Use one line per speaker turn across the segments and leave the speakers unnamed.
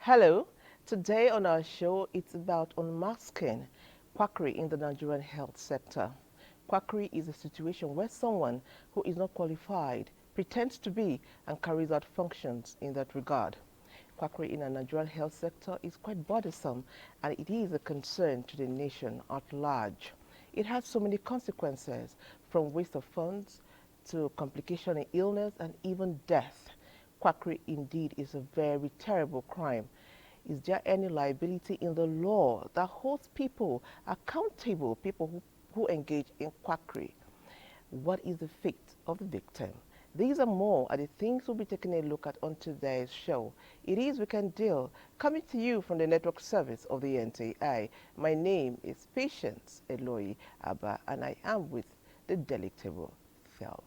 Hello, today on our show it's about unmasking quackery in the Nigerian health sector. Quackery is a situation where someone who is not qualified pretends to be and carries out functions in that regard. Quackery in the Nigerian health sector is quite bothersome and it is a concern to the nation at large. It has so many consequences, from waste of funds to complication in illness and even death. Quackery indeed is a very terrible crime. Is there any liability in the law that holds people accountable, people who engage in quackery? What is the fate of the victim? These and more are the things we'll be taking a look at on today's show. It is We Can Deal, coming to you from the network service of the NTA. My name is Patience Eloy Abba, and I am with the delectable Thelma.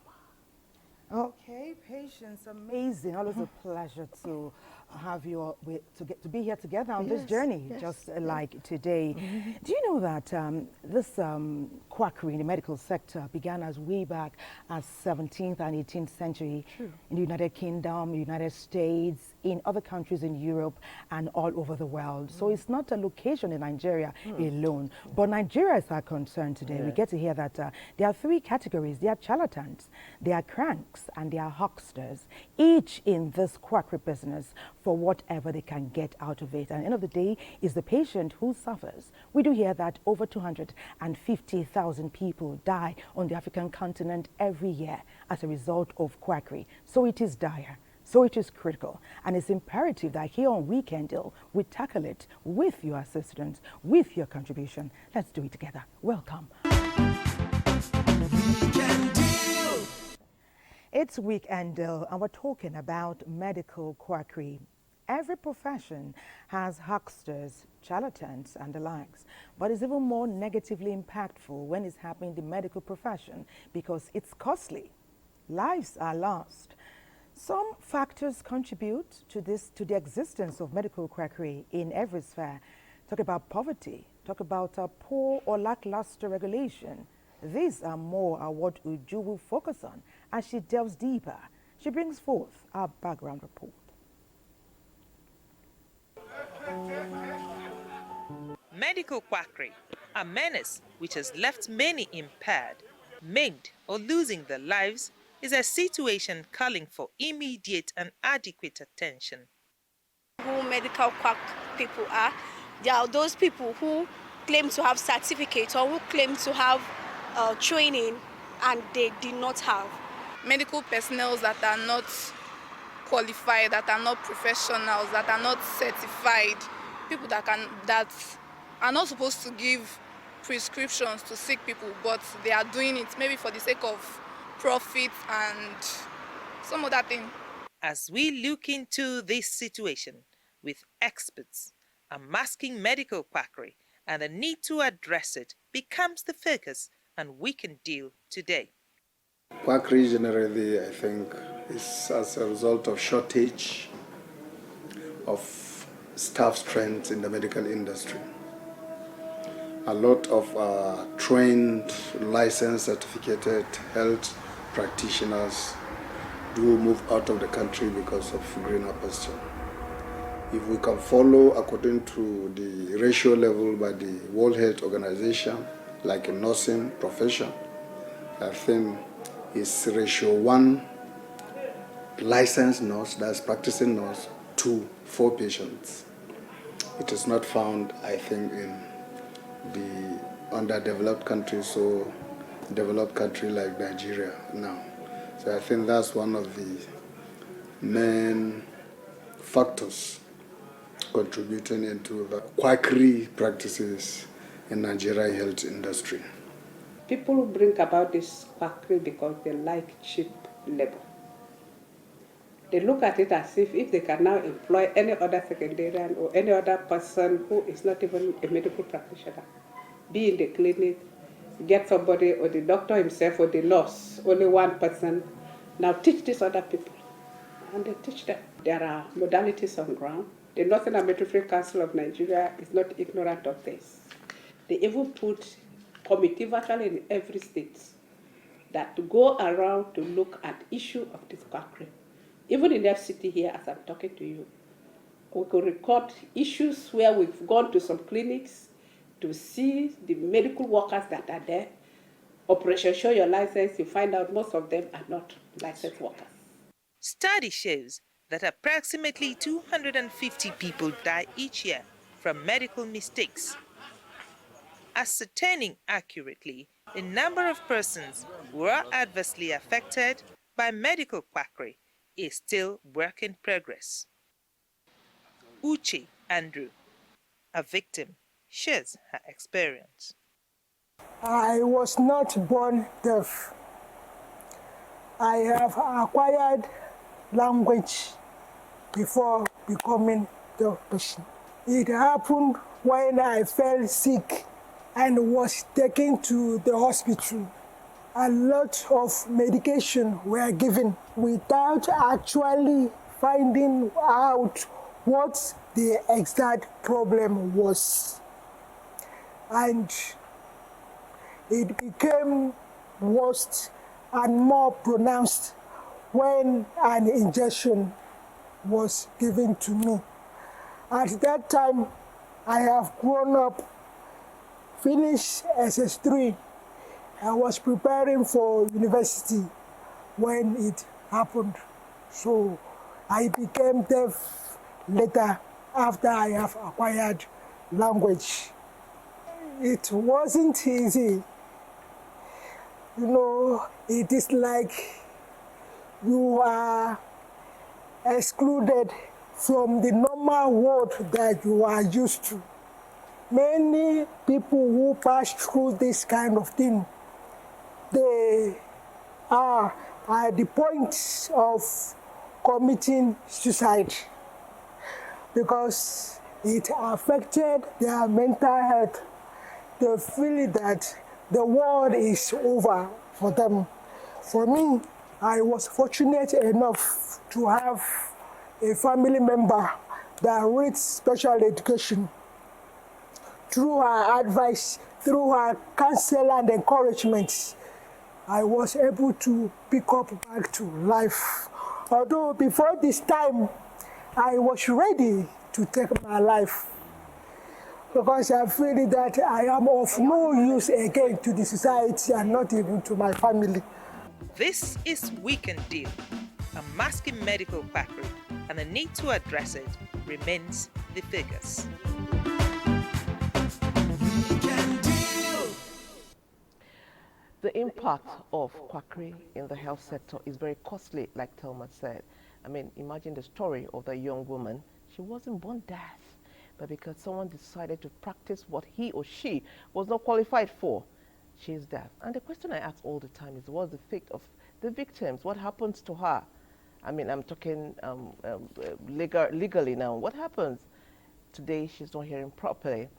Okay, Patience, amazing. Always a pleasure to have you to be here together on this journey, just like today. Do you know that this quackery in the medical sector began as way back as 17th and 18th century in the United Kingdom, United States, in other countries in Europe and all over the world. So it's not a location in Nigeria alone. But Nigeria is our concern today. We get to hear that there are three categories. There are charlatans, there are cranks, and there are hucksters, each in this quackery business for whatever they can get out of it. And at the end of the day, is the patient who suffers. We do hear that over 250,000 people die on the African continent every year as a result of quackery. So it is dire. So it is critical, and it's imperative that here on We Can Deal, we tackle it with your assistance, with your contribution. Let's do it together. Welcome. It's Weekend Deal, and we're talking about medical quackery. Every profession has hucksters, charlatans, and the likes, but it's even more negatively impactful when it's happening in the medical profession because it's costly. Lives are lost. Some factors contribute to the existence of medical quackery in every sphere. Talk about poverty, talk about poor or lackluster regulation. These are more what Uju will focus on as she delves deeper. She brings forth our background report.
Medical quackery, a menace which has left many impaired, maimed, or losing their lives, is a situation calling for immediate and adequate attention.
Who medical quack people are, they are those people who claim to have certificates or who claim to have training and they did not have.
Medical personnel that are not qualified, that are not professionals, that are not certified, people that are not supposed to give prescriptions to sick people, but they are doing it maybe for the sake of profit and some other thing.
As we look into this situation with experts, unmasking medical quackery and the need to address it becomes the focus, and We Can Deal today.
Quackery generally, I think, is as a result of shortage of staff strength in the medical industry. A lot of trained, licensed, certificated health practitioners do move out of the country because of greener pasture. If we can follow according to the ratio level by the World Health Organization, like a nursing profession, I think it's ratio 1 licensed nurse, that's practicing nurse, to 4 patients. It is not found, I think, in the underdeveloped countries or developed country like Nigeria now. So I think that's one of the main factors contributing into the quackery practices in Nigerian health industry.
People bring about this quackery because they like cheap labor. They look at it as if they can now employ any other secretarian or any other person who is not even a medical practitioner, be in the clinic, get somebody or the doctor himself or the nurse, only one person, now teach these other people. And they teach them. There are modalities on ground. The Northern and Midwifery Council of Nigeria is not ignorant of this. They even put committee virtually in every state that to go around to look at issue of this quackery. Even in FCT here, as I'm talking to you, we could record issues where we've gone to some clinics to see the medical workers that are there. Operation Show Your License, you find out most of them are not licensed workers.
Study shows that approximately 250 people die each year from medical mistakes. Ascertaining accurately the number of persons who are adversely affected by medical quackery is still work in progress. Uche Andrew, a victim, shares her experience.
I was not born deaf. I have acquired language before becoming deaf patient. It happened when I fell sick and was taken to the hospital. A lot of medication were given without actually finding out what the exact problem was. And it became worse and more pronounced when an injection was given to me. At that time, I have grown up, finished SS3. I was preparing for university when it happened. So I became deaf later after I have acquired language. It wasn't easy. You know, it is like you are excluded from the normal world that you are used to. Many people who pass through this kind of thing, they are at the point of committing suicide because it affected their mental health. They feel that the world is over for them. For me, I was fortunate enough to have a family member that reads special education. Through her advice, through her counsel and encouragement, I was able to pick up back to life. Although before this time, I was ready to take my life because I feel that I am of no use again to the society and not even to my family.
This is We Can Deal, unmasking medical quackery, and the need to address it remains the figures.
The impact of quackery in the health sector is very costly, like Thelma said. I mean, imagine the story of that young woman. She wasn't born deaf, but because someone decided to practice what he or she was not qualified for, she is deaf. And the question I ask all the time is, what's the fate of the victims? What happens to her? I mean, I'm talking legally now. What happens? Today, she's not hearing properly.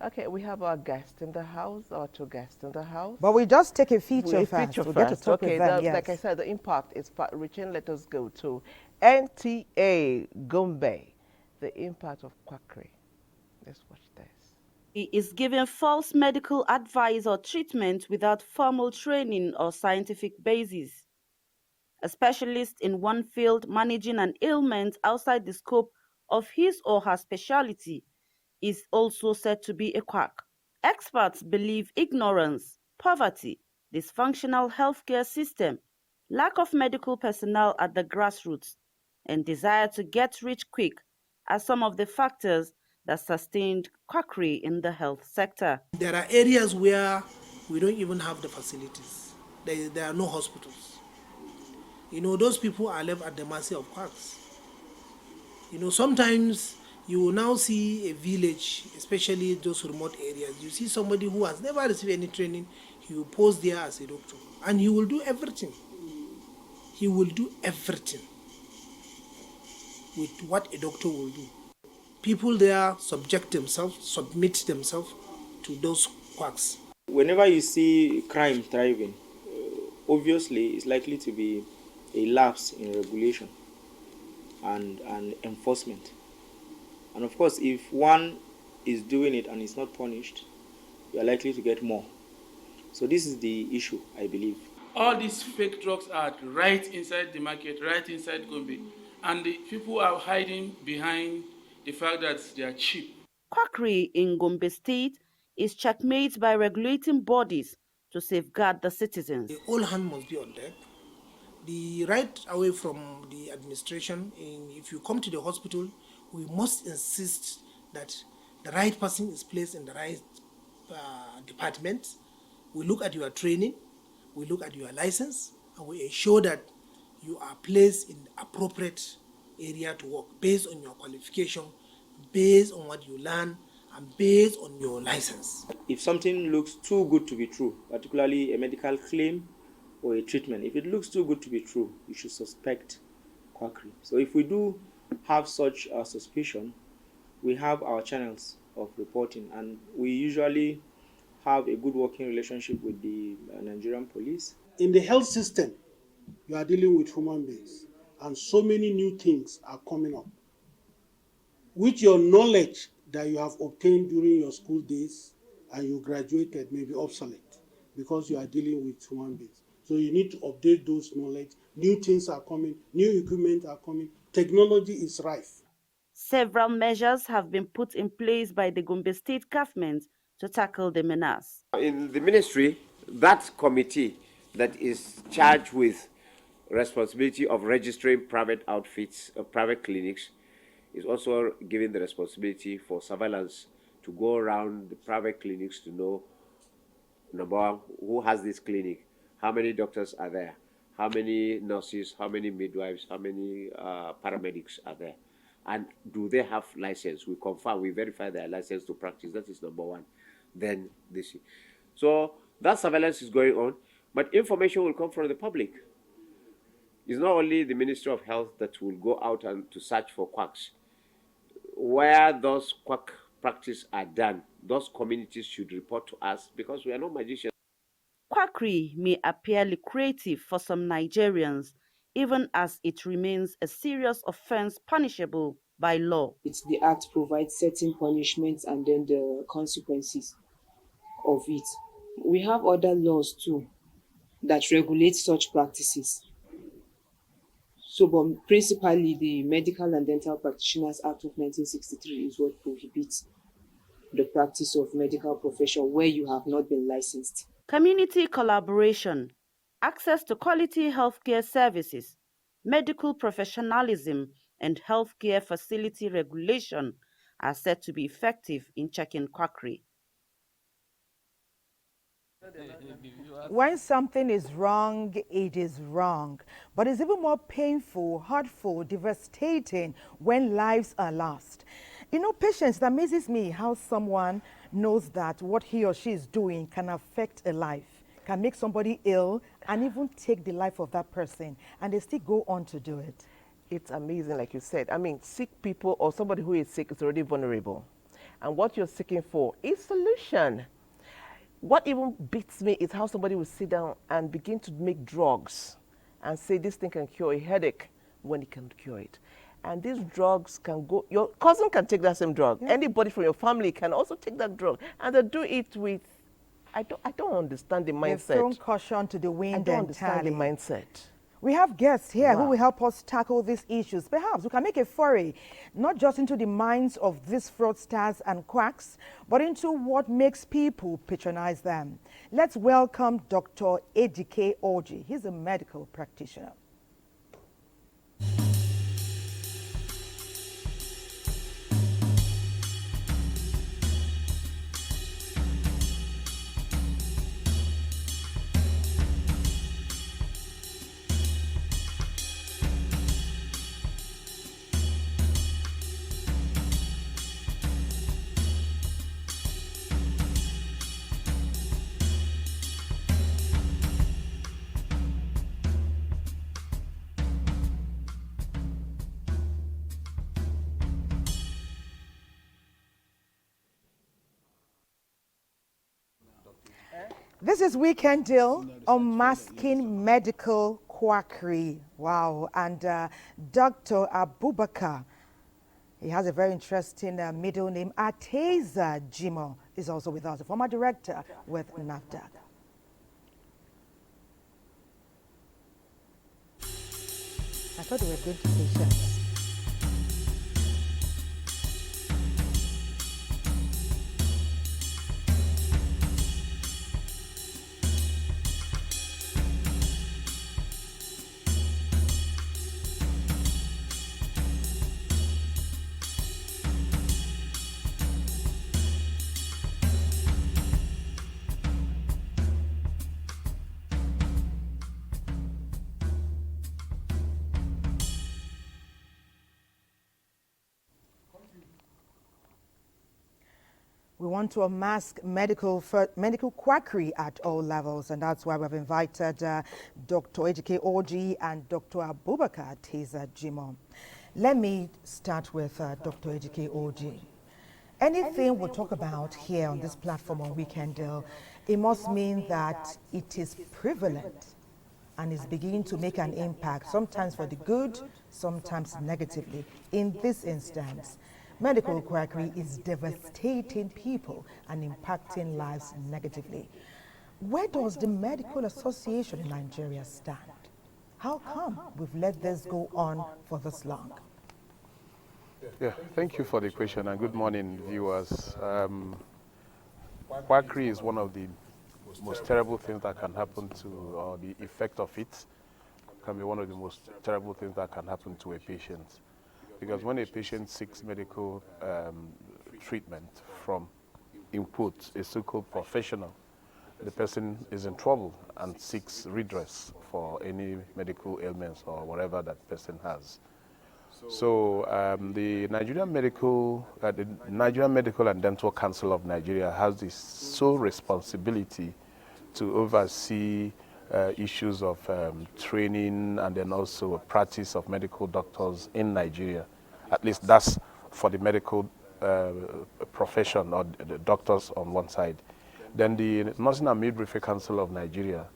Okay, we have our guest in the house, our two guests in the house.
But we just take a feature
We'll
first.
feature
We'll get to
first.
talk
Okay,
with them, yes.
like I said, the impact is far-reaching. Let us go to NTA Gombe. The impact of quackery. Let's watch this.
He is giving false medical advice or treatment without formal training or scientific basis. A specialist in one field managing an ailment outside the scope of his or her specialty is also said to be a quack. Experts believe ignorance, poverty, dysfunctional healthcare system, lack of medical personnel at the grassroots, and desire to get rich quick are some of the factors that sustained quackery in the health sector.
There are areas where we don't even have the facilities. There are no hospitals. You know, those people are left at the mercy of quacks. You know, sometimes You will now see a village, especially those remote areas. You see somebody who has never received any training, he will pose there as a doctor, and he will do everything. He will do everything with what a doctor will do. People there submit themselves to those quacks.
Whenever you see crime thriving, obviously it's likely to be a lapse in regulation and enforcement. And of course, if one is doing it and is not punished, you are likely to get more. So this is the issue, I believe.
All these fake drugs are right inside the market, right inside Gombe. And the people are hiding behind the fact that they are cheap.
Quackery in Gombe State is checkmate by regulating bodies to safeguard the citizens.
All hands must be on deck. The right away from the administration, if you come to the hospital, we must insist that the right person is placed in the right department. We look at your training, we look at your license, and we ensure that you are placed in the appropriate area to work based on your qualification, based on what you learn, and based on your license.
If something looks too good to be true, particularly a medical claim or a treatment, if it looks too good to be true, you should suspect quackery. So if we do have such a suspicion, we have our channels of reporting, and we usually have a good working relationship with the Nigerian police.
In the health system, you are dealing with human beings, and so many new things are coming up. With your knowledge that you have obtained during your school days and you graduated may be obsolete because you are dealing with human beings. So you need to update those knowledge. New things are coming, new equipment are coming, technology is rife.
Several measures have been put in place by the Gombe State government to tackle the menace.
In the ministry, that committee that is charged with responsibility of registering private outfits, private clinics, is also given the responsibility for surveillance to go around the private clinics to know, number one, who has this clinic, how many doctors are there, how many nurses, how many midwives, how many paramedics are there, and do they have license? We confirm, we verify their license to practice. That is number one. Then this. So that surveillance is going on, but information will come from the public. It's not only the Ministry of Health that will go out and to search for quacks. Where those quack practices are done, those communities should report to us because we are not magicians.
Quackery may appear lucrative for some Nigerians, even as it remains a serious offense punishable by law.
It's the act provides certain punishments and then the consequences of it. We have other laws too that regulate such practices. So, but principally, the Medical and Dental Practitioners Act of 1963 is what prohibits the practice of medical profession where you have not been licensed.
Community collaboration, access to quality healthcare services, medical professionalism, and healthcare facility regulation are said to be effective in checking quackery.
When something is wrong, it is wrong. But it's even more painful, hurtful, devastating when lives are lost. You know, patience, it amazes me how someone knows that what he or she is doing can affect a life, can make somebody ill, and even take the life of that person, and they still go on to do it.
It's amazing, like you said. I mean, sick people or somebody who is sick is already vulnerable. And what you're seeking for is solution. What even beats me is how somebody will sit down and begin to make drugs and say this thing can cure a headache when it can cure it. And these drugs can go, your cousin can take that same drug. Yeah. Anybody from your family can also take that drug. And they do it with, I don't understand the mindset.
They've thrown caution to the wind.
I don't understand the mindset.
We have guests here who will help us tackle these issues. Perhaps we can make a foray, not just into the minds of these fraudsters and quacks, but into what makes people patronize them. Let's welcome Dr. Ejike Orji. He's a medical practitioner. This is Weekend Deal, Unmasking Medical Quackery. Wow. And Dr. Abubakar, he has a very interesting middle name. Ateza Jimo is also with us, a former director with NAFDAC. I thought they were good patients. We want to unmask medical quackery at all levels, and that's why we've invited Dr. Ejike Oji and Dr. Abubakar Teza Jimo. Let me start with Dr. Ejike Oji. Anything we'll talk about here on this platform on Weekend Deal, it must mean that it is prevalent and is beginning to make an impact, sometimes for the good, sometimes negatively. In this instance, medical quackery is devastating people and impacting lives negatively. Where does the Medical Association in Nigeria stand? How come we've let this go on for this long?
Yeah, thank you for the question and good morning, viewers. Quackery is one of the most terrible things that can happen to, or the effect of it can be one of the most terrible things that can happen to a patient. Because when a patient seeks medical treatment from, in quotes, a so-called professional, the person is in trouble and seeks redress for any medical ailments or whatever that person has. So the Nigerian Medical and Dental Council of Nigeria has this sole responsibility to oversee issues of training and then also a practice of medical doctors in Nigeria. At least that's for the medical profession or the doctors on one side. Then the Nursing and Midwifery Council of Nigeria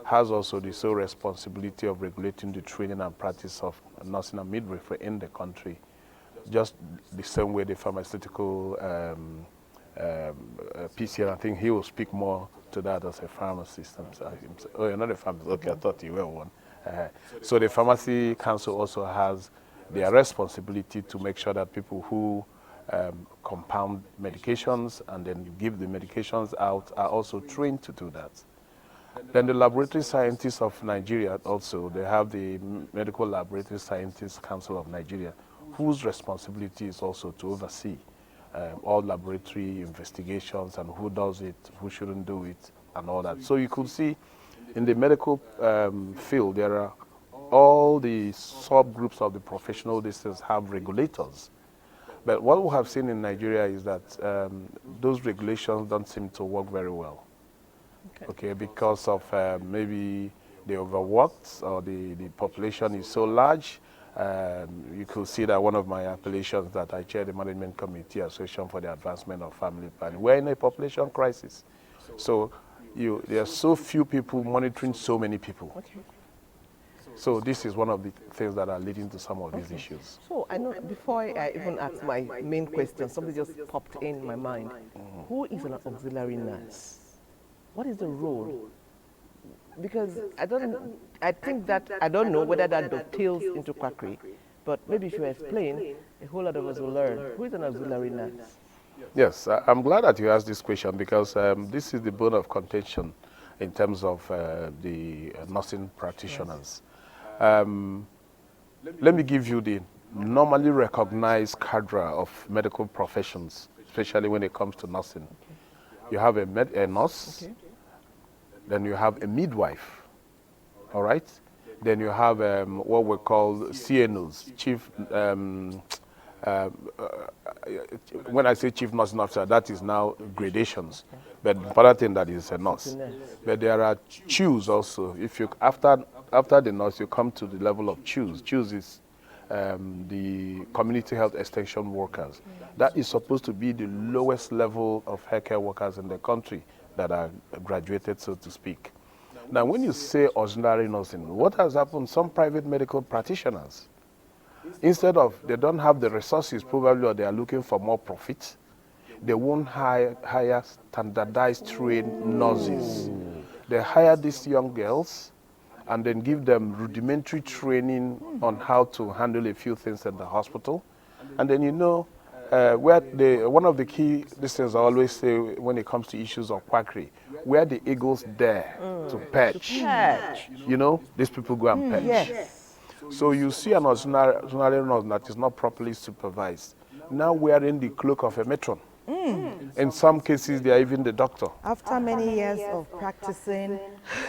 has also the sole responsibility of regulating the training and practice of nursing and midwifery in the country, just the same way the pharmaceutical PCN, I think he will speak more to that as a pharmacist. Oh, you're not a pharmacist? Okay, I thought you were one. So the Pharmacy Council also has their responsibility to make sure that people who compound medications and then give the medications out are also trained to do that. Then the Laboratory Scientists of Nigeria also, they have the Medical Laboratory Scientists Council of Nigeria, whose responsibility is also to oversee all laboratory investigations and who does it, who shouldn't do it, and all that. So you could see in the medical field, there are all the subgroups of the professional districts have regulators. But what we have seen in Nigeria is that those regulations don't seem to work very well. Okay, because of maybe they overworked or the population is so large. You could see that one of my appellations that I chair the Management Committee Association for the Advancement of Family Planning. We're in a population crisis. So there are so few people monitoring so many people. Okay. So this is one of the things that are leading to some of these issues.
So I know before I even ask my main question, something just popped in my mind. Who is an auxiliary nurse? What is the role? Because I think that I don't know whether that dovetails into quackery, but maybe if you explain, a whole lot of us will learn. Who is an auxiliary nurse?
Yes, I'm glad that you asked this question because this is the bone of contention in terms of the nursing practitioners. Let me give you the normally recognized cadre of medical professions, especially when it comes to nursing. Okay. You have a nurse, okay. Then you have a midwife, all right? Then you have what we call CNOs, chief, when I say chief nursing officer, that is now gradations. Okay. But the important thing that is a nurse. But there are CHUs also. If you after the nurse, you come to the level of CHUs. CHUs is the community health extension workers. That is supposed to be the lowest level of healthcare workers in the country that are graduated, so to speak. Now, when you say auxiliary nursing, what has happened? Some private medical practitioners, instead of, they don't have the resources probably, or they are looking for more profit, they won't hire standardized trained nurses. They hire these young girls and then give them rudimentary training on how to handle a few things in the hospital. And then, one of the key things I always say when it comes to issues of quackery, where the eagles dare to perch, these people go and perch.
Yes.
So you see an auxiliary nurse that is not properly supervised, now wearing the cloak of a matron. In some cases, they are even the doctor.
After many years of practicing,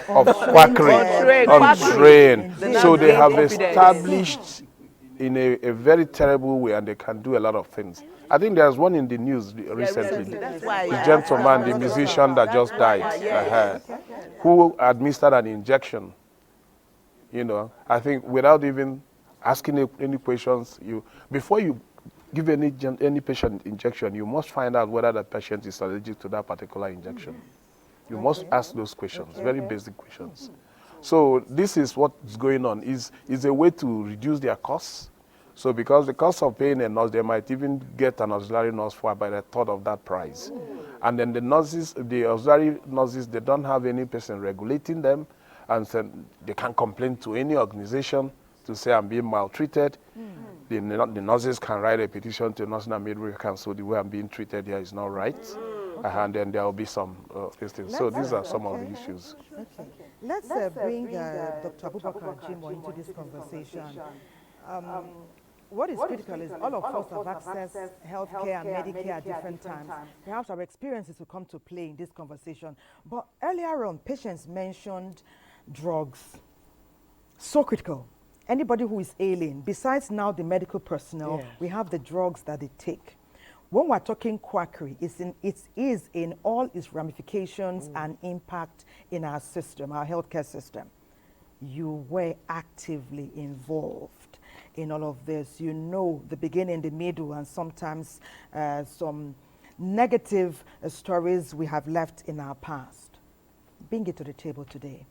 Of quackery, untrained. So they have established in a very terrible way, and they can do a lot of things. I think there's one in the news recently. The gentleman, the musician that just died, who administered an injection. I think without even asking any questions, before you give any patient injection, you must find out whether that patient is allergic to that particular injection. You must ask those questions, very basic questions. So this is what's going on, is a way to reduce their costs. So because the cost of paying a nurse, they might even get an auxiliary nurse for about a third of that price. And then the auxiliary nurses, they don't have any person regulating them, and so they can't complain to any organization to say I'm being maltreated. The nurses can write a petition to the Nursing and Midwifery Council, the way I'm being treated here is not right. And then there will be some things. So these are some of the issues.
Okay. Let's bring Dr. Abubakar Jimo into this conversation. What is critical is all of us have accessed healthcare and Medicare at different times. Perhaps our experiences will come to play in this conversation. But earlier on, patients mentioned drugs. So critical. Anybody who is ailing, besides now the medical personnel, we have the drugs that they take. When we're talking quackery, it is in all its ramifications and impact in our system, our healthcare system. You were actively involved in all of this. You know the beginning, the middle, and sometimes some negative stories we have left in our past. Bring it to the table today.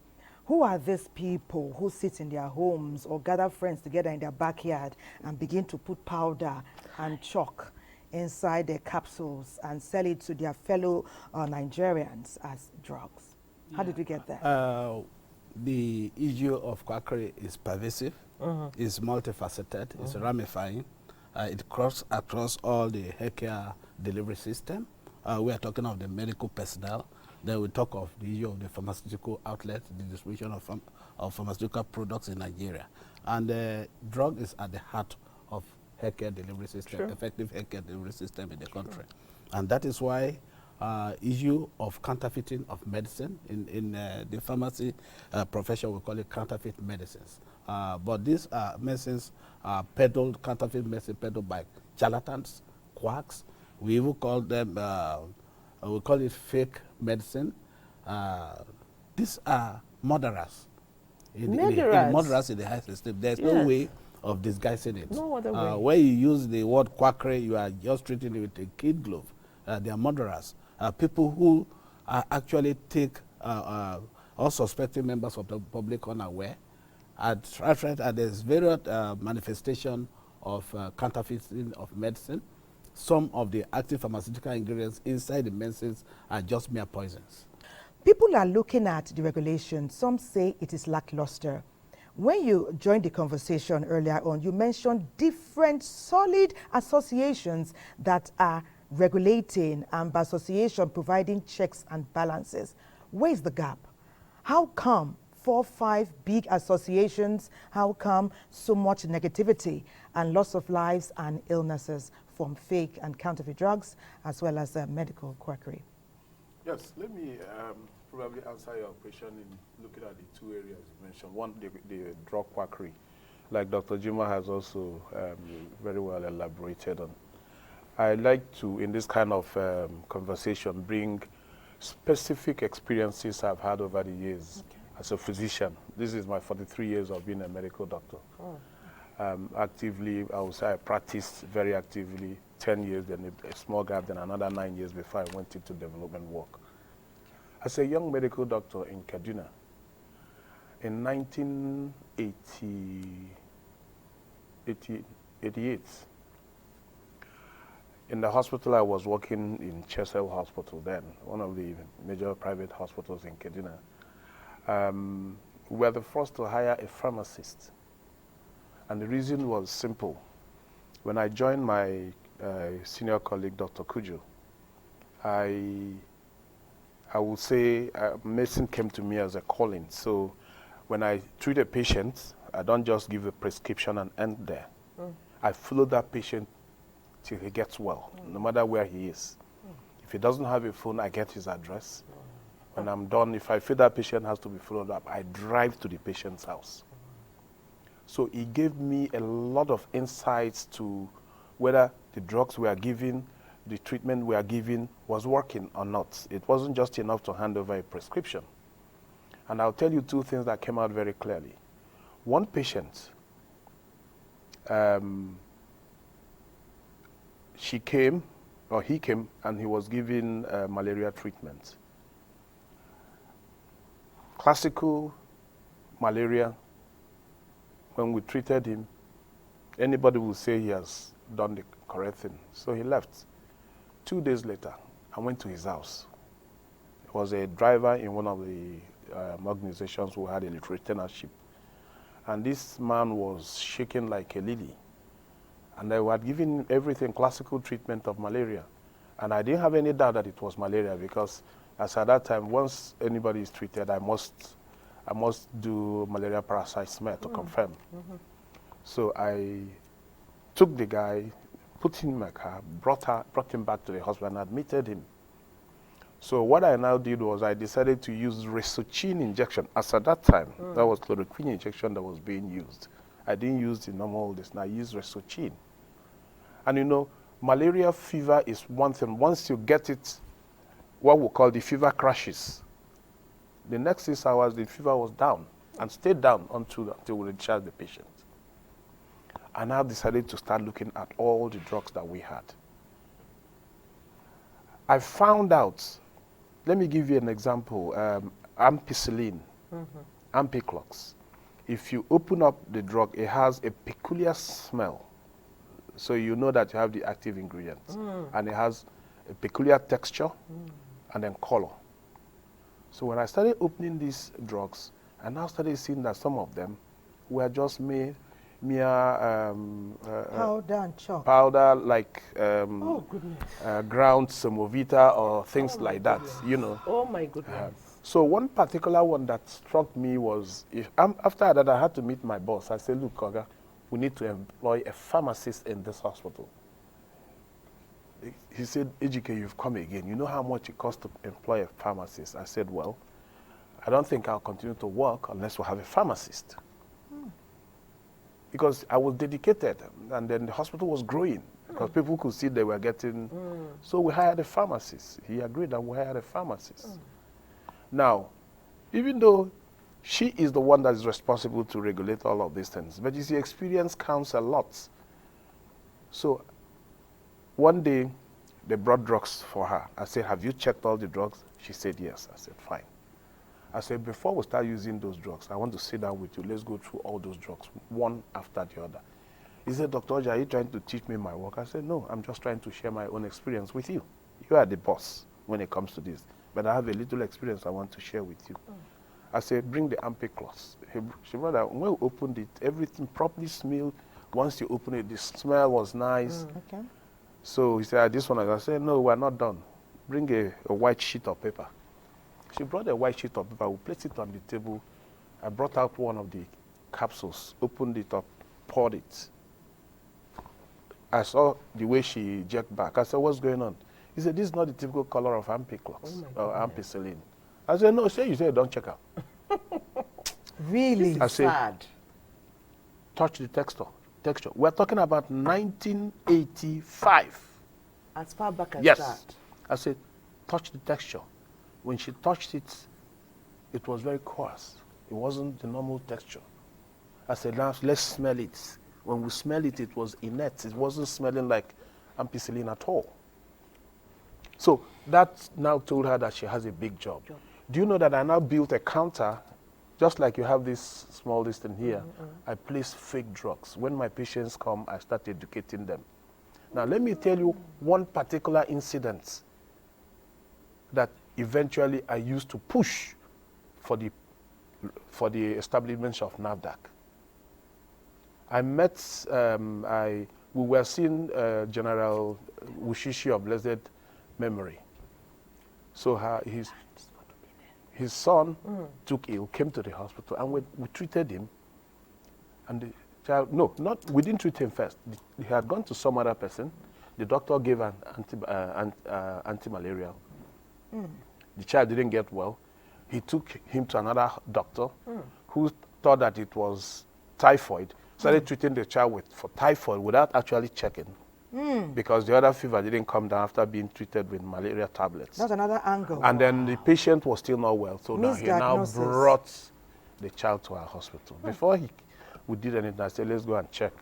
Who are these people who sit in their homes or gather friends together in their backyard and begin to put powder and chalk inside their capsules and sell it to their fellow Nigerians as drugs? How did we get there?
The issue of quackery is pervasive, it's multifaceted, it's ramifying. It crosses across all the healthcare delivery system. We are talking of the medical personnel. Then we talk of the issue of the pharmaceutical outlet, the distribution of pharmaceutical products in Nigeria. And drug is at the heart of healthcare delivery system, effective healthcare delivery system in the country. And that is why issue of counterfeiting of medicine in the pharmacy profession, we call it counterfeit medicines. But these medicines are peddled, counterfeit medicine peddled by charlatans, quacks. We even call them, we call it fake medicine. These are murderers. Murderers in the high system. There's no way of disguising it.
No other way.
When you use the word quackery, you are just treating it with a kid glove. They are murderers. People who actually take unsuspecting members of the public unaware. There's various manifestation of counterfeiting of medicine. Some of the active pharmaceutical ingredients inside the medicines are just mere poisons.
People are looking at the regulation. Some say it is lackluster. When you joined the conversation earlier on, you mentioned different solid associations that are regulating and by association providing checks and balances. Where is the gap? How come 4 or 5 big associations? How come so much negativity and loss of lives and illnesses from fake and counterfeit drugs as well as medical quackery?
Yes, let me probably answer your question in looking at the 2 areas you mentioned. One, the drug quackery, like Dr. Jima has also very well elaborated on. I like to, in this kind of conversation, bring specific experiences I've had over the years as a physician. This is my 43 years of being a medical doctor. Actively, I would say I practiced very actively 10 years, then a small gap, then another 9 years before I went into development work. As a young medical doctor in Kaduna, in 1988, in the hospital I was working in Chesel Hospital then, one of the major private hospitals in Kaduna, we were the first to hire a pharmacist. And the reason was simple. When I joined my senior colleague, Dr. Kujo, I would say medicine came to me as a calling. So when I treat a patient, I don't just give a prescription and end there. I follow that patient till he gets well, no matter where he is. If he doesn't have a phone, I get his address. When I'm done, if I feel that patient has to be followed up, I drive to the patient's house. So it gave me a lot of insights to whether the drugs we are giving, the treatment we are giving was working or not. It wasn't just enough to hand over a prescription. And I'll tell you two things that came out very clearly. One patient, he came, and he was given malaria treatment. Classical malaria, when we treated him, anybody will say he has done the correct thing. So he left. 2 days later, I went to his house. He was a driver in one of the organizations who had a retainership. And this man was shaking like a lily. And they were giving everything classical treatment of malaria. And I didn't have any doubt that it was malaria because as at that time, once anybody is treated, I must do malaria parasite smear to confirm. So I took the guy, put him in my car, brought him back to the hospital and admitted him. So what I now did was I decided to use Resochine injection. As at that time, that was chloroquine injection that was being used. I didn't use the normal this, and I used Resochine. And you know, malaria fever is one thing. Once you get it, what we call the fever crashes. The next 6 hours, the fever was down and stayed down until we discharged the patient. I now decided to start looking at all the drugs that we had. I found out, let me give you an example, ampicillin, Ampiclox. If you open up the drug, it has a peculiar smell. So you know that you have the active ingredients. And it has a peculiar texture and then color. So when I started opening these drugs, I now started seeing that some of them were just mere
powder and chalk.
Powder like
oh, goodness.
Ground semovita or things like that, you know.
Oh my goodness.
So one particular one that struck me was, after that I had to meet my boss. I said, look, Koga, we need to employ a pharmacist in this hospital. He said, Ejike, you've come again. You know how much it costs to employ a pharmacist? I said, well, I don't think I'll continue to work unless we have a pharmacist. Because I was dedicated, and then the hospital was growing, because people could see they were getting... So we hired a pharmacist. He agreed that we hired a pharmacist. Now, even though she is the one that is responsible to regulate all of these things, but you see, experience counts a lot. So one day, they brought drugs for her. I said, have you checked all the drugs? She said, yes. I said, fine. I said, before we start using those drugs, I want to sit down with you. Let's go through all those drugs, one after the other. He said, Dr. Oja, are you trying to teach me my work? I said, no, I'm just trying to share my own experience with you. You are the boss when it comes to this. But I have a little experience I want to share with you. I said, bring the Ampiclox. She brought that. When we opened it, everything properly smelled. Once you open it, the smell was nice.
Okay. So
he said, this one. I said, no, we're not done. Bring a white sheet of paper. She brought a white sheet of paper. We placed it on the table. I brought out one of the capsules, opened it up, poured it. I saw the way she jerked back. I said, what's going on? He said, this is not the typical color of Ampiclox or ampicillin. I said, no, you say don't check out.
Really?
I said,
sad.
Touch the texture. We're talking about 1985.
As far back as
that?
Yes.
I said, touch the texture. When she touched it, it was very coarse. It wasn't the normal texture. I said, now let's smell it. When we smelled it, it was inert. It wasn't smelling like ampicillin at all. So that now told her that she has a big job. Do you know that I now built a counter, just like you have this small distance here? I place fake drugs. When my patients come, I start educating them. Now, let me tell you one particular incident that eventually I used to push for the establishment of NAFDAC. I met, we were seeing General Wushishi of blessed memory. So his son took ill, came to the hospital, and we treated him. And the child, we didn't treat him first. He had gone to some other person. The doctor gave an anti-malarial. The child didn't get well. He took him to another doctor who thought that it was typhoid. Started treating the child for typhoid without actually checking. Because the other fever didn't come down after being treated with malaria tablets.
That's another angle.
And then the patient was still not well. So now he now brought the child to our hospital. Before we did anything, I said, let's go and check.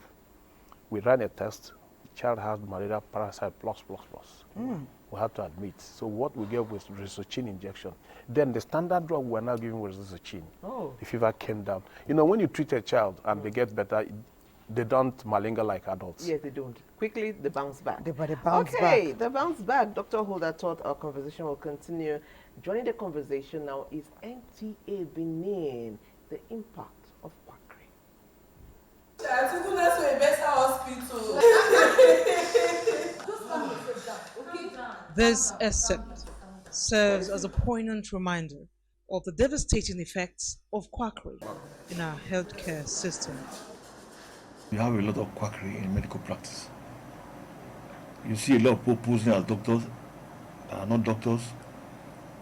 We ran a test. The child has malaria parasite plus. We had to admit. So what we gave was risochin injection. Then the standard drug we're now giving was risochin. The fever came down. You know, when you treat a child and they get better, they don't malinger like adults.
Yes, they don't. Quickly, they bounce back.
They bounce back.
Okay, the bounce back. Dr. Holder thought our conversation will continue. Joining the conversation now is NTA Benin, the impact of Quackery.
This excerpt serves as a poignant reminder of the devastating effects of quackery in our healthcare system.
We have a lot of quackery in medical practice. You see a lot of people posing as doctors that are not doctors.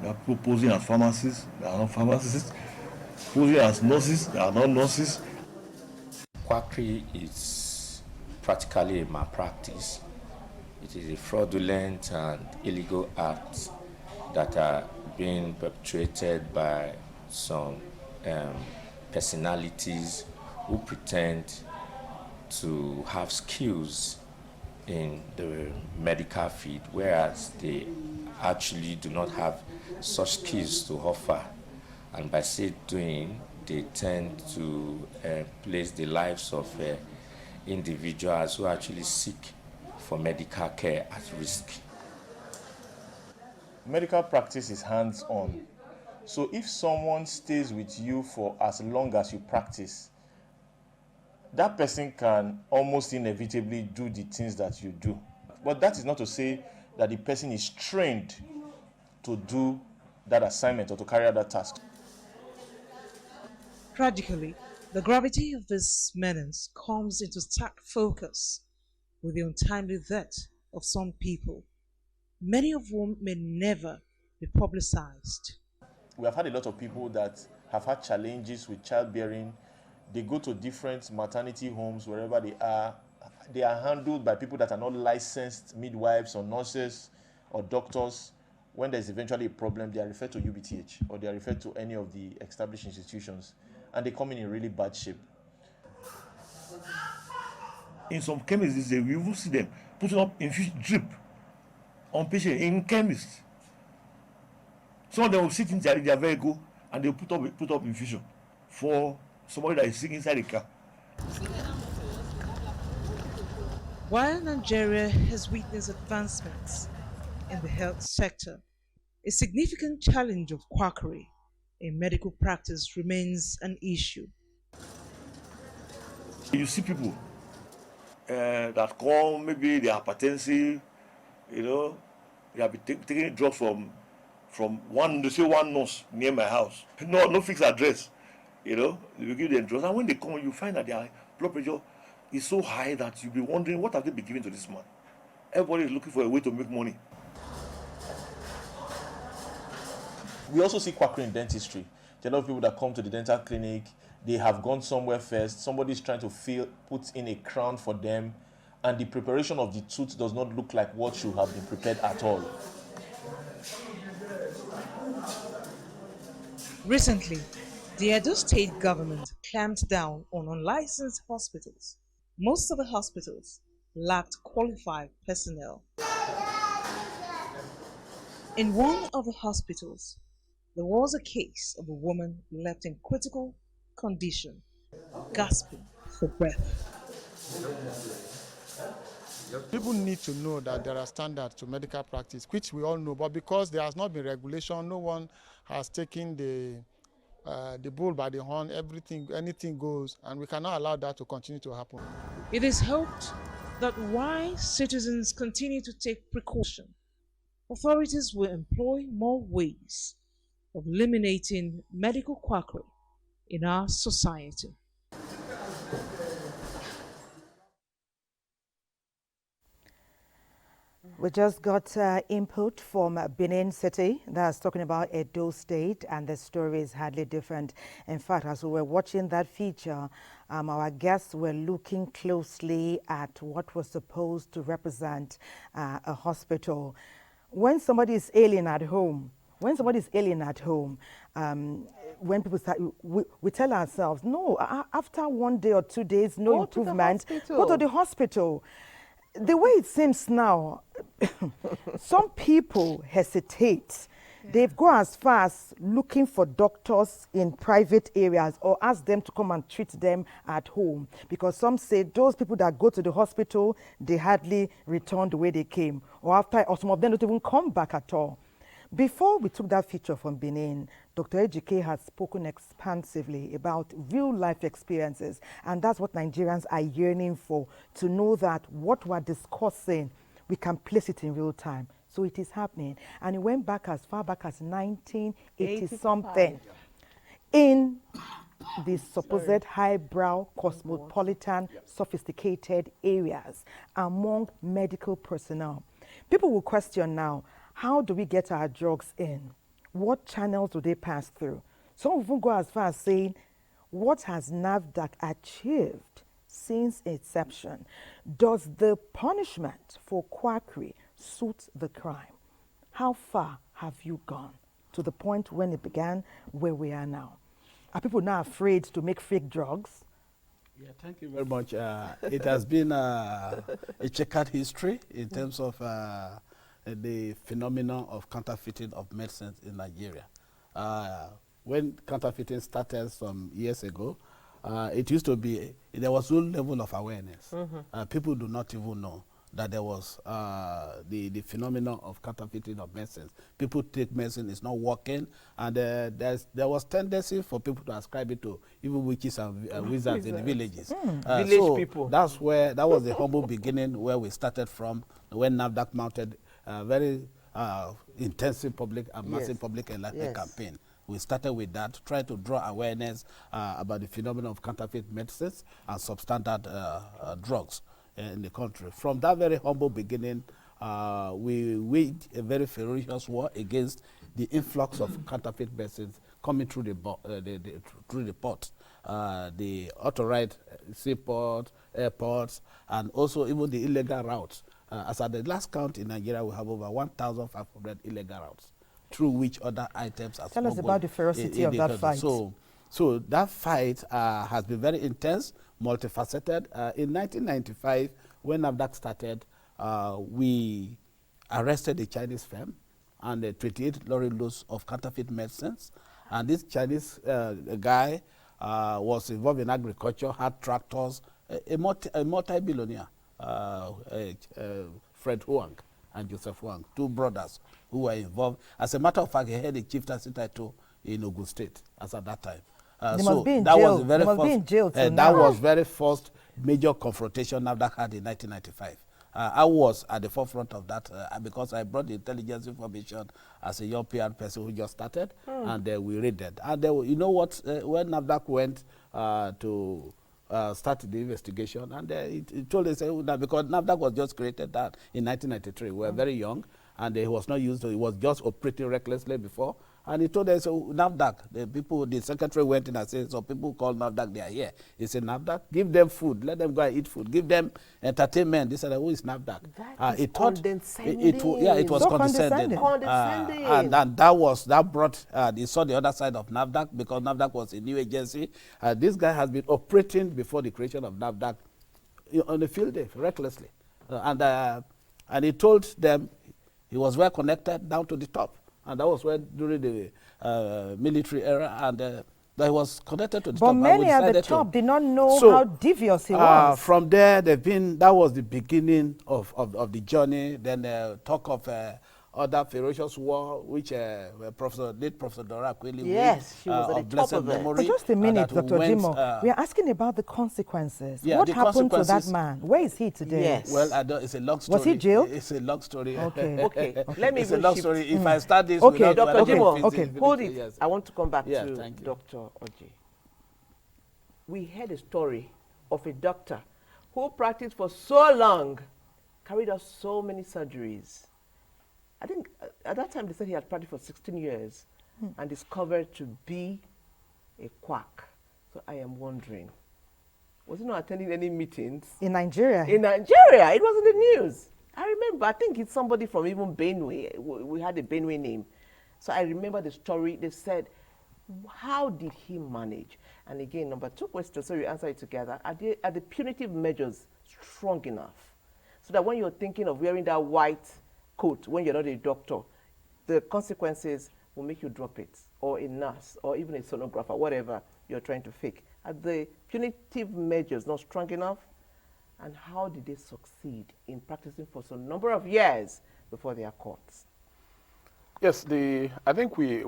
We have people posing as pharmacists that are not pharmacists. Posing as nurses that are not nurses.
Quackery is practically a malpractice. It is a fraudulent and illegal acts that are being perpetrated by some personalities who pretend to have skills in the medical field, whereas they actually do not have such skills to offer. And by so doing, they tend to place the lives of individuals who actually seek for medical care at risk.
Medical practice is hands-on. So if someone stays with you for as long as you practice, that person can almost inevitably do the things that you do. But that is not to say that the person is trained to do that assignment or to carry out that task.
Tragically, the gravity of this menace comes into stark focus with the untimely death of some people, many of whom may never be publicized.
We have had a lot of people that have had challenges with childbearing. They go to different maternity homes, wherever they are. They are handled by people that are not licensed midwives or nurses or doctors. When there's eventually a problem, they are referred to UBTH or they are referred to any of the established institutions, and they come in really bad shape.
In some chemists, we even see them putting up infusion drip on patients in chemists. Some of them will sit inside their vehicle and they'll put up infusion for somebody that is sick inside the car.
While Nigeria has witnessed advancements in the health sector, a significant challenge of quackery in medical practice remains an issue.
You see people that come, maybe they are hypertensive, they have been taking drugs from one nurse near my house. No fixed address, they will give them drugs. And when they come, you find that their blood pressure is so high that you'll be wondering, what have they been giving to this man? Everybody is looking for a way to make money.
We also see quackery in dentistry. There are a lot of people that come to the dental clinic, they have gone somewhere first, somebody's trying to put in a crown for them, and the preparation of the tooth does not look like what should have been prepared at all.
Recently, the Edo state government clamped down on unlicensed hospitals. Most of the hospitals lacked qualified personnel. In one of the hospitals, There was a case of a woman left in critical condition, gasping for breath.
People need to know that there are standards to medical practice, which we all know, but because there has not been regulation, no one has taken the bull by the horn. Anything goes, and we cannot allow that to continue to happen.
It is hoped that while citizens continue to take precaution, authorities will employ more ways of eliminating medical quackery in our society.
We just got input from Benin City that's talking about Edo State, and the story is hardly different. In fact, as we were watching that feature, our guests were looking closely at what was supposed to represent a hospital. When somebody is ailing at home, when people start, we tell ourselves, no, after 1 day or 2 days, no improvement, go to the hospital. The way it seems now, some people hesitate. They've gone as far as looking for doctors in private areas or ask them to come and treat them at home, because some say those people that go to the hospital, they hardly return the way they came, or some of them don't even come back at all. Before we took that feature from Benin, Dr. Ejike has spoken expansively about real-life experiences, and that's what Nigerians are yearning for, to know that what we're discussing, we can place it in real time. So it is happening. And it went back as far back as 1980-something. In the supposed highbrow, cosmopolitan, sophisticated areas among medical personnel. People will question now, how do we get our drugs in? What channels do they pass through? Some even go as far as saying, what has NAFDAC achieved since inception? Does the punishment for quackery suit the crime? How far have you gone to the point when it began, where we are now? Are people now afraid to make fake drugs?
Yeah, thank you very much. It has been a checkered history in terms of the phenomenon of counterfeiting of medicines in Nigeria. When counterfeiting started some years ago, it used to be, there was no level of awareness. People do not even know that there was the phenomenon of counterfeiting of medicines. People take medicine, it's not working, and there was tendency for people to ascribe it to even witches and wizards in the villages.
Village people.
That was the humble beginning where we started from, when NAFDAC mounted very intensive public and massive public enlightenment campaign. We started with that, trying to draw awareness about the phenomenon of counterfeit medicines and substandard drugs in the country. From that very humble beginning, we waged a very ferocious war against the influx of counterfeit medicines coming through the port, the authorized seaport, airports, and also even the illegal routes. As at the last count in Nigeria, we have over 1,500 illegal routes through which other items are
Tell us about the ferocity of that fight.
So that fight has been very intense, multifaceted. In 1995, when NAFDAC started, we arrested a Chinese firm and 28 lorry loads of counterfeit medicines. And this Chinese guy was involved in agriculture, had tractors, a multi-billionaire. Fred Huang and Joseph Huang, two brothers who were involved. As a matter of fact, he had a chieftaincy title in Ogun State as at that time.
They must be in jail. They must be in jail till now.
That was very first major confrontation NAFDAC had in 1995. I was at the forefront of that because I brought the intelligence information as a young PR person who just started, and we read that. And you know what? When NAFDAC went to started the investigation, and it told us that because NAFDAC was just created that in 1993, we were very young, and he was not used to, he was just operating recklessly before. And he told us, NAFDAC, the secretary went in and said, so people call NAFDAC, they are here. He said, NAFDAC, give them food, let them go and eat food, give them entertainment. They said, who is NAFDAC?
It
was
so
condescending. And that brought, they saw the other side of NAFDAC, because NAFDAC was a new agency. This guy has been operating before the creation of NAFDAC on the field day, recklessly. And he told them he was well connected down to the top. And that was when, during the military era, and that was connected to the
but
top.
many at the top did not know how devious he was.
From there, that was the beginning of the journey. Then talk of other ferocious war, which Professor Dora Kweli
she was at the top of it.
But just a minute, Dr. Jimo. We are asking about the consequences. What happened to that man? Where is he today?
Yes.
Well, it's a long story.
Was he jailed?
It's a long story.
Okay. Let me
It's a long story. If I start this,
Dr. Jimo, hold it.
Yes.
I want to come back to
thank you.
Dr. Oji. We heard a story of a doctor who practiced for so long, carried out so many surgeries. I think at that time they said he had practiced for 16 years and discovered to be a quack. So I am wondering, was he not attending any meetings?
In Nigeria?
In Nigeria. It was in the news. I remember, I think it's somebody from even Benue. We had a Benue name. So I remember the story. They said, how did he manage? And again, number 2 question, so you answer it together. Are the punitive measures strong enough? So that when you're thinking of wearing that white coat, when you're not a doctor, the consequences will make you drop it, or a nurse, or even a sonographer, whatever you're trying to fake. Are the punitive measures not strong enough? And how did they succeed in practicing for some number of years before they are caught?
Yes, I think we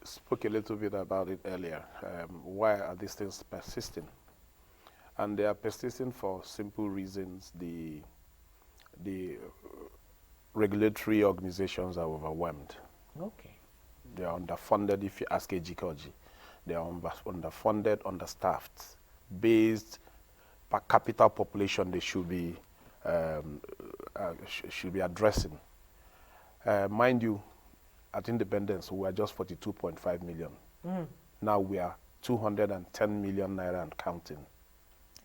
spoke a little bit about it earlier. Why are these things persisting? And they are persisting for simple reasons. The regulatory organizations are overwhelmed.
Okay.
They are underfunded, if you ask Ejikoji. They are underfunded, understaffed. Based per capita population, they should be addressing. Mind you, at independence, we were just 42.5 million. Now we are 210 million naira and counting.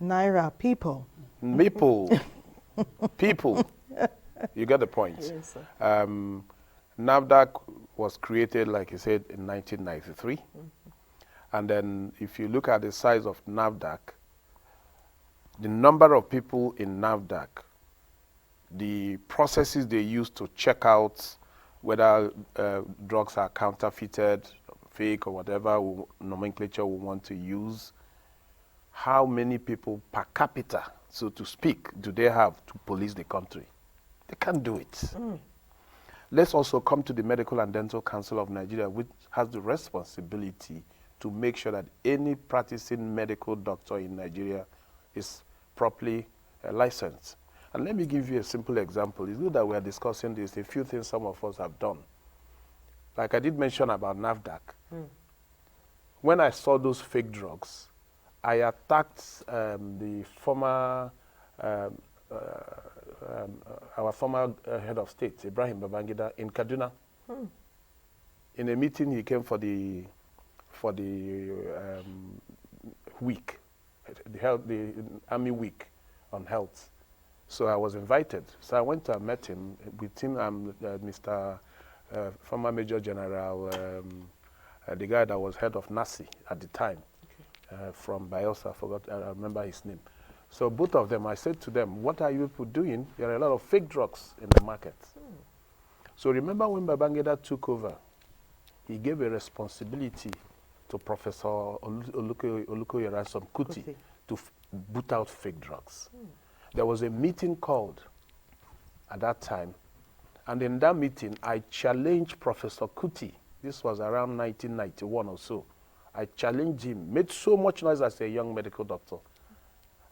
Naira, people.
People. You get the point.
Yes, sir.
NAFDAC was created, like you said, in 1993. And then if you look at the size of NAFDAC, the number of people in NAFDAC, the processes they use to check out whether drugs are counterfeited, fake, or whatever nomenclature we want to use, how many people per capita, so to speak, do they have to police the country? They can't do it. Let's also come to the Medical and Dental Council of Nigeria, which has the responsibility to make sure that any practicing medical doctor in Nigeria is properly licensed. And let me give you a simple example. It's good that we are discussing this, a few things some of us have done. Like I did mention about NAFDAC. When I saw those fake drugs, I attacked the former our former head of state, Ibrahim Babangida, in Kaduna. In a meeting, he came for the week, the Army Week on health. So I was invited. So I went and met him. With him, Mr. Former Major General, the guy that was head of NASI at the time, from Bayelsa, I remember his name. So both of them, I said to them, what are you people doing? There are a lot of fake drugs in the market. So remember when Babangida took over, he gave a responsibility to Professor Olukoyerasom Kuti to boot out fake drugs. There was a meeting called at that time, and in that meeting, I challenged Professor Kuti. This was around 1991 or so. I challenged him, made so much noise as a young medical doctor.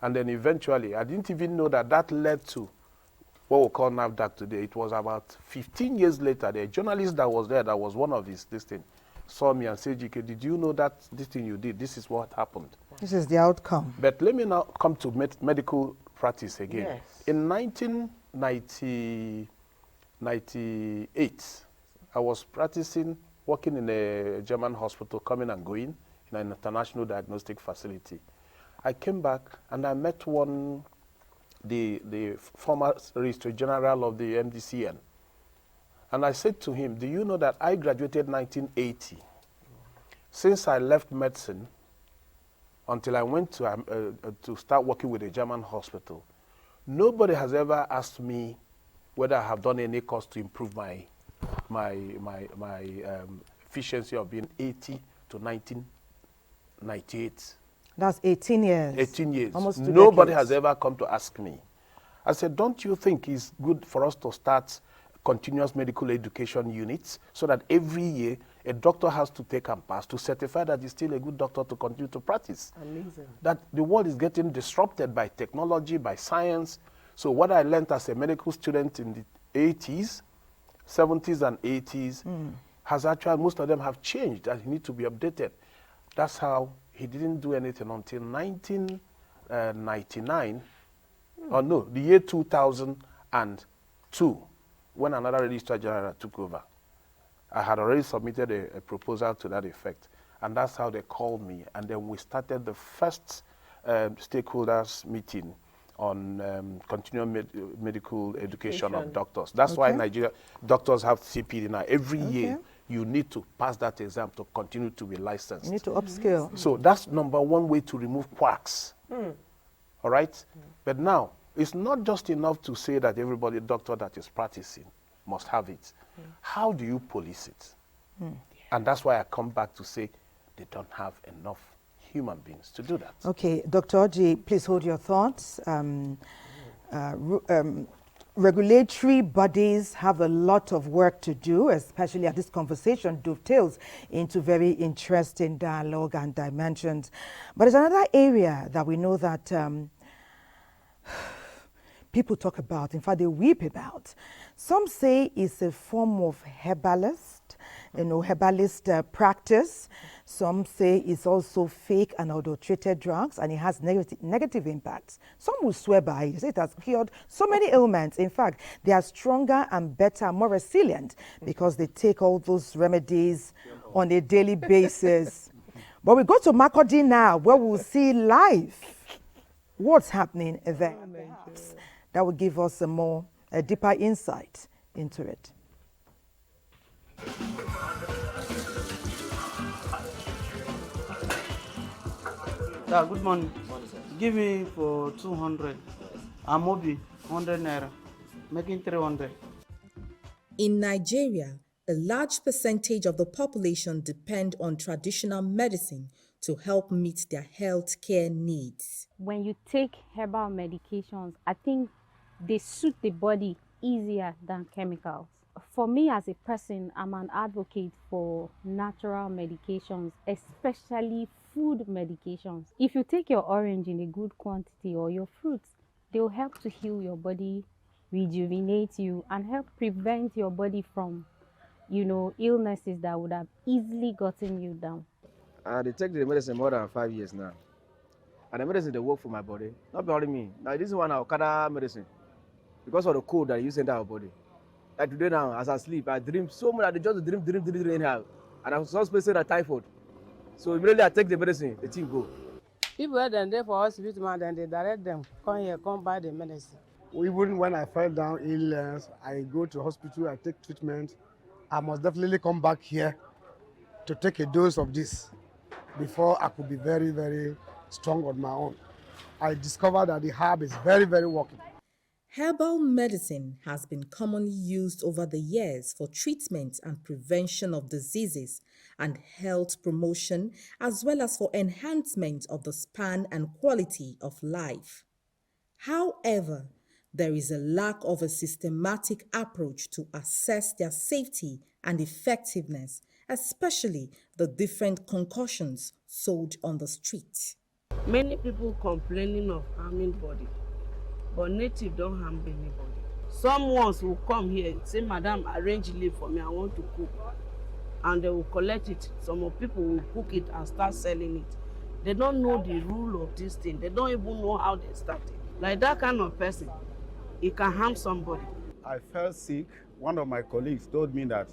And then eventually, I didn't even know that that led to what we call NAFDAC today. It was about 15 years later, the journalist that was there, that was one of this thing, saw me and said, GK, did you know that this thing you did, this is what happened?
This is the outcome.
But let me now come to medical practice again.
Yes.
In 1998, I was practicing, working in a German hospital, coming and going in an international diagnostic facility. I came back and I met the former Registrar General of the MDCN. And I said to him, do you know that I graduated 1980? Since I left medicine, until I went to start working with a German hospital, nobody has ever asked me whether I have done any course to improve my efficiency of being 80 to 1998.
That's 18 years.
18 years.
Almost 2
Nobody
decades.
has ever come to ask me. I said, don't you think it's good for us to start continuous medical education units so that every year a doctor has to take and pass to certify that he's still a good doctor to continue to practice?
Amazing.
That the world is getting disrupted by technology, by science. So what I learned as a medical student in the 80s, 70s and 80s, has actually, most of them have changed and need to be updated. That's how he didn't do anything until 1999, or no, the year 2002, when another registrar general took over. I had already submitted a proposal to that effect, and that's how they called me. And then we started the first stakeholders meeting on continuing medical education of doctors. That's why Nigeria doctors have CPD now. Every year, you need to pass that exam to continue to be licensed.
You need to upskill.
So that's number one way to remove quacks. All right? But now, it's not just enough to say that everybody doctor that is practicing must have it. How do you police it? And that's why I come back to say they don't have enough human beings to do that.
Okay, Dr. Oji, please hold your thoughts. Regulatory bodies have a lot of work to do, especially as this conversation dovetails into very interesting dialogue and dimensions. But there's another area that we know that people talk about, in fact, they weep about. Some say it's a form of herbalist practice. Some say it's also fake and adulterated drugs, and it has negative impacts. Some will swear by it. They say it has cured so many ailments. In fact, they are stronger and better, more resilient, because they take all those remedies on a daily basis. But we go to Makurdi now, where we'll see live what's happening there. Perhaps that will give us a deeper insight into it.
Yeah, good morning. Give me for 200. Amobi, 100 naira. Making 300.
In Nigeria, a large percentage of the population depend on traditional medicine to help meet their health care needs.
When you take herbal medications, I think they suit the body easier than chemicals. For me as a person, I'm an advocate for natural medications, especially food medications. If you take your orange in a good quantity or your fruits, they'll help to heal your body, rejuvenate you, and help prevent your body from, illnesses that would have easily gotten you down.
They take the medicine more than 5 years now. And the medicine, they work for my body. Not only me. Now, this is one Okada medicine. Because of the cold that you send our body. Like today now, as I sleep, I dream so much that I just dream anyhow. And I was suspecting that typhoid. So immediately I take the medicine, the thing go.
People are there for hospital, man, then they direct them, come here, come buy the medicine.
Even when I fell down illness, I go to hospital, I take treatment. I must definitely come back here to take a dose of this before I could be very, very strong on my own. I discovered that the herb is very, very working.
Herbal medicine has been commonly used over the years for treatment and prevention of diseases and health promotion, as well as for enhancement of the span and quality of life. However, there is a lack of a systematic approach to assess their safety and effectiveness, especially the different concoctions sold on the street.
Many people complaining of harming body, but native don't harm anybody. Some ones will come here, say, Madam, arrange leave for me, I want to cook. And they will collect it. Some people will cook it and start selling it. They don't know the rule of this thing. They don't even know how they started. Like that kind of person, it can harm somebody.
I fell sick. One of my colleagues told me that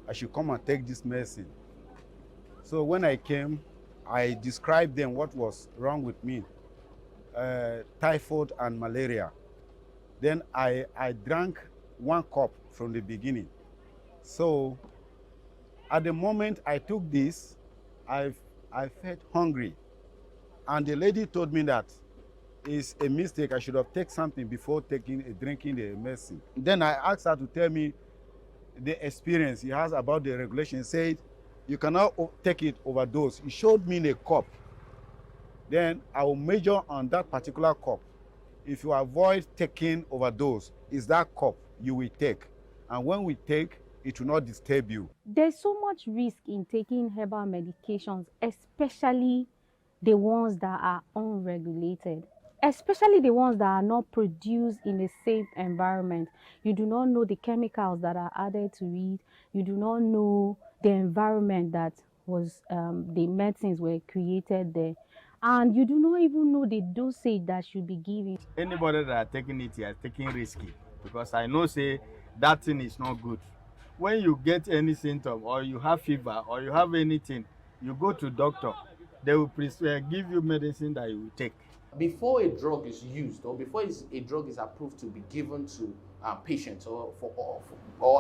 I should come and take this medicine. So when I came, I described them what was wrong with me, typhoid and malaria. Then I drank 1 cup from the beginning. So at the moment I took this, I felt hungry. And the lady told me that it's a mistake. I should have taken something before drinking the medicine. Then I asked her to tell me the experience he has about the regulation. He said, you cannot take it overdose. He showed me a cup. Then I will measure on that particular cup. If you avoid taking overdose, is that cup you will take. And when we take, it will not disturb you.
There's so much risk in taking herbal medications, especially the ones that are unregulated, especially the ones that are not produced in a safe environment. You do not know the chemicals that are added to it. You do not know the environment that was the medicines were created there. And you do not even know the dosage that should be given.
Anybody that are taking it here is taking risky, because I know say that thing is not good. When you get any symptom or you have fever or you have anything, you go to doctor. They will give you medicine that you will take.
Before a drug is used or before a drug is approved to be given to patients or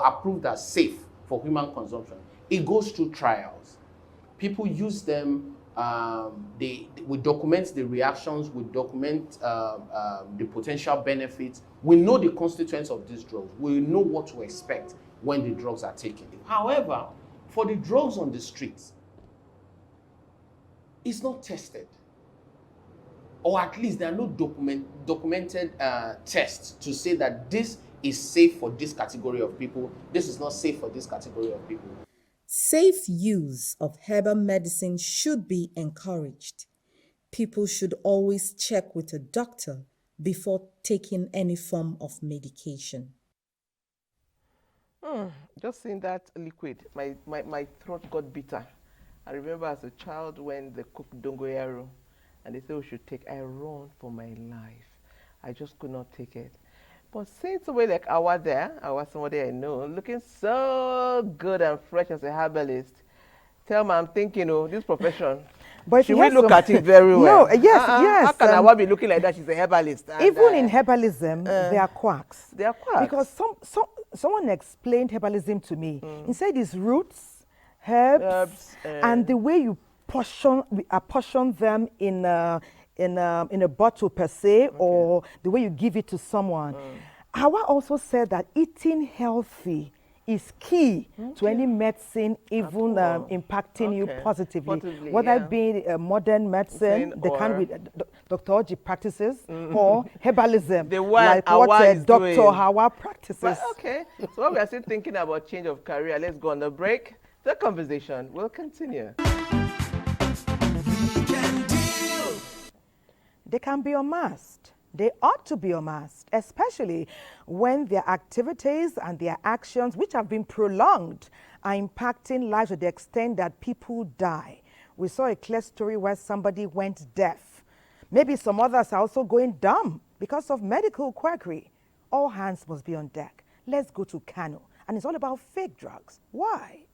approved as safe for human consumption, it goes through trials. People use them. We document the reactions, we document the potential benefits. We know the constituents of these drugs. We know what to expect when the drugs are taken. However, for the drugs on the streets, it's not tested. Or at least there are no documented tests to say that this is safe for this category of people, this is not safe for this category of people.
Safe use of herbal medicine should be encouraged. People should always check with a doctor before taking any form of medication.
Just seeing that liquid, my throat got bitter. I remember as a child when they cooked dongoyaro and they said we should take, I run for my life. I just could not take it. But seeing somebody like somebody I know, looking so good and fresh as a herbalist, tell me, I'm thinking, this profession,
but
should we look at it very well?
No, yes.
How can Awa be looking like that? She's a herbalist. And,
even in herbalism, there are quacks.
There are quacks.
Because someone explained herbalism to me. He said it's roots, herbs, and the way you apportion them in a bottle per se, or the way you give it to someone. Hawa also said that eating healthy is key to any medicine, even impacting you positively. Whether it be modern medicine, the kind with Dr. Oji practices, or herbalism, like what Dr. Hawa practices.
But, okay, so while we are still thinking about change of career, let's go on the break. The conversation will continue.
They can be unmasked. They ought to be unmasked, especially when their activities and their actions, which have been prolonged, are impacting lives to the extent that people die. We saw a clear story where somebody went deaf. Maybe some others are also going dumb because of medical quackery. All hands must be on deck. Let's go to Kano. And it's all about fake drugs. Why?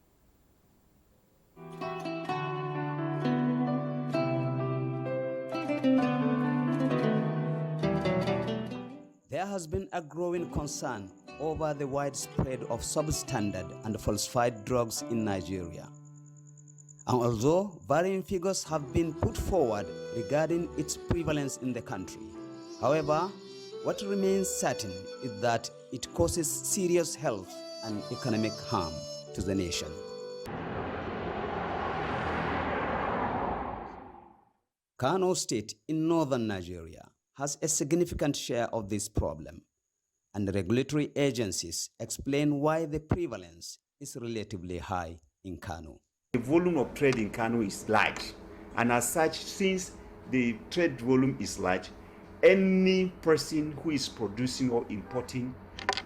There has been a growing concern over the widespread of substandard and falsified drugs in Nigeria. And although varying figures have been put forward regarding its prevalence in the country, however, what remains certain is that it causes serious health and economic harm to the nation. Kano State in northern Nigeria has a significant share of this problem, and regulatory agencies explain why the prevalence is relatively high in Kano.
The volume of trade in Kano is large, and as such, since the trade volume is large, any person who is producing or importing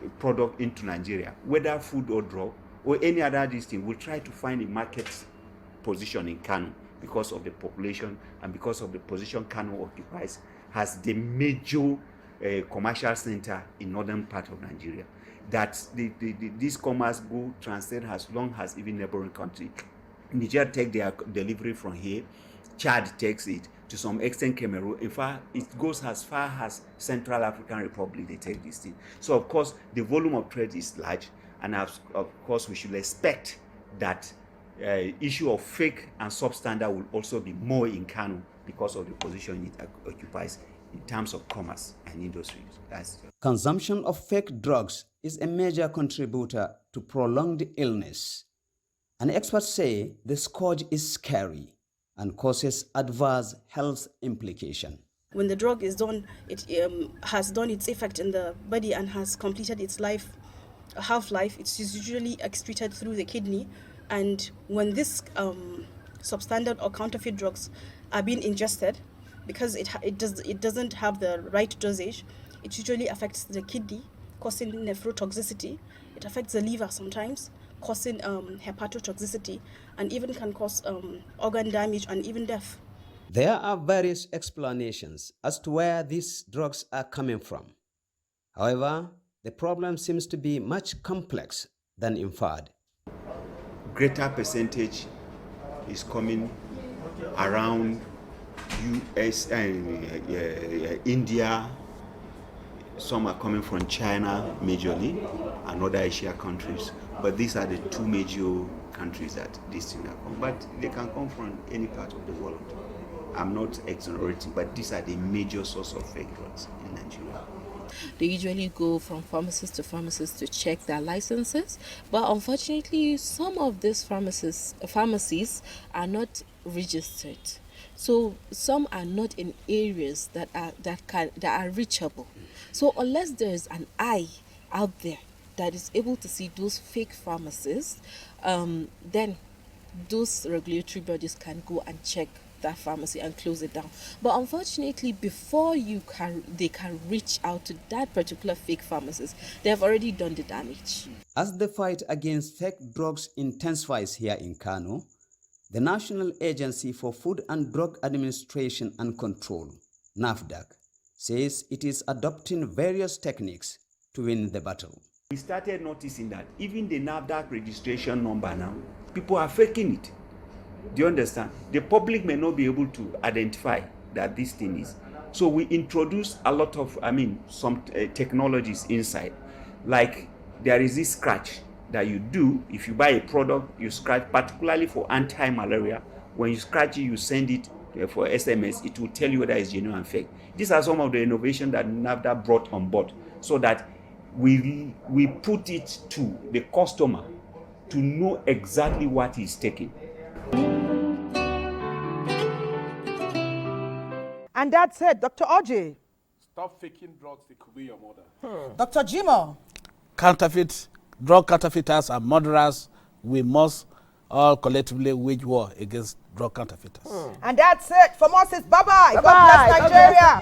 a product into Nigeria, whether food or drug or any other thing, will try to find a market position in Kano because of the population and because of the position Kano occupies as the major commercial center in northern part of Nigeria. That this commerce go transcend as long as even neighboring country. Niger take their delivery from here, Chad takes it, to some extent Cameroon. In fact, it goes as far as Central African Republic, they take this thing. So of course, the volume of trade is large, and of course, we should expect that issue of fake and substandard will also be more in Kano because of the position it occupies in terms of commerce and industry.
Consumption of fake drugs is a major contributor to prolonged illness. And experts say the scourge is scary and causes adverse health implications.
When the drug is done, it has done its effect in the body and has completed its half-life. It's usually excreted through the kidney. And when this substandard or counterfeit drugs are being ingested, because it doesn't have the right dosage, it usually affects the kidney, causing nephrotoxicity. It affects the liver sometimes, causing hepatotoxicity, and even can cause organ damage and even death.
There are various explanations as to where these drugs are coming from. However, the problem seems to be much complex than inferred.
Greater percentage is coming around US and India. Some are coming from China majorly and other Asia countries. But these are the two major countries that these things are coming. But they can come from any part of the world. I'm not exonerating, but these are the major source of fake drugs in Nigeria.
They usually go from pharmacist to pharmacist to check their licenses, but unfortunately some of these pharmacies are not registered. So some are not in areas that are reachable. So unless there is an eye out there that is able to see those fake pharmacies, then those regulatory bodies can go and check that pharmacy and close it down. But unfortunately, before they can reach out to that particular fake pharmacist, they have already done the damage.
As the fight against fake drugs intensifies here in Kano, the National Agency for Food and Drug Administration and Control, NAFDAC, says it is adopting various techniques to win the battle.
We started noticing that even the NAFDAC registration number now, people are faking it. Do you understand? The public may not be able to identify that this thing is. So we introduce a lot of, some technologies inside. Like there is this scratch that you do. If you buy a product, you scratch, particularly for anti-malaria. When you scratch it, you send it for SMS, it will tell you whether it's genuine and fake. These are some of the innovation that NAFDAC brought on board so that we put it to the customer to know exactly what he's taking.
And that's it, Dr. Oji.
Stop faking drugs, they could be your mother.
Dr. Jimo.
Drug counterfeiters and murderers, we must all collectively wage war against drug counterfeiters.
And that's it. From us, it's bye-bye. God bless Nigeria.